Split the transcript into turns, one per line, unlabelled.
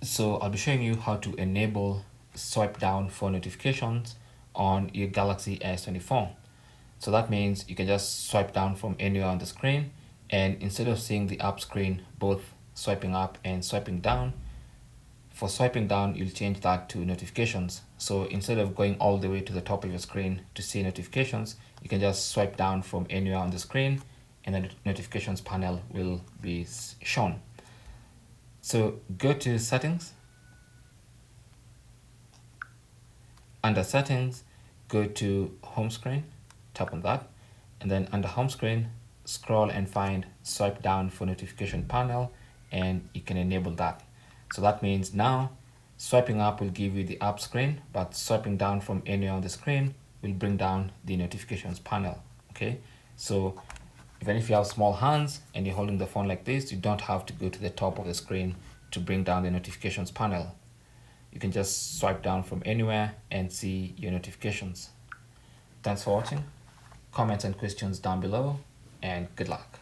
So I'll be showing you how to enable swipe down for notifications on your Galaxy S24. So that means you can just swipe down from anywhere on the screen, and instead of seeing the app screen both swiping up and swiping down, for swiping down you'll change that to notifications. So instead of going all the way to the top of your screen to see notifications, you can just swipe down from anywhere on the screen and the notifications panel will be shown. So go to settings. Under settings, go to home screen, tap on that, and then under home screen, scroll and find swipe down for notification panel, and you can enable that. So that means now swiping up will give you the app screen, but swiping down from anywhere on the screen will bring down the notifications panel. Okay, so even if you have small hands and you're holding the phone like this, you don't have to go to the top of the screen to bring down the notifications panel. You can just swipe down from anywhere and see your notifications. Thanks for watching. Comments and questions down below, and good luck.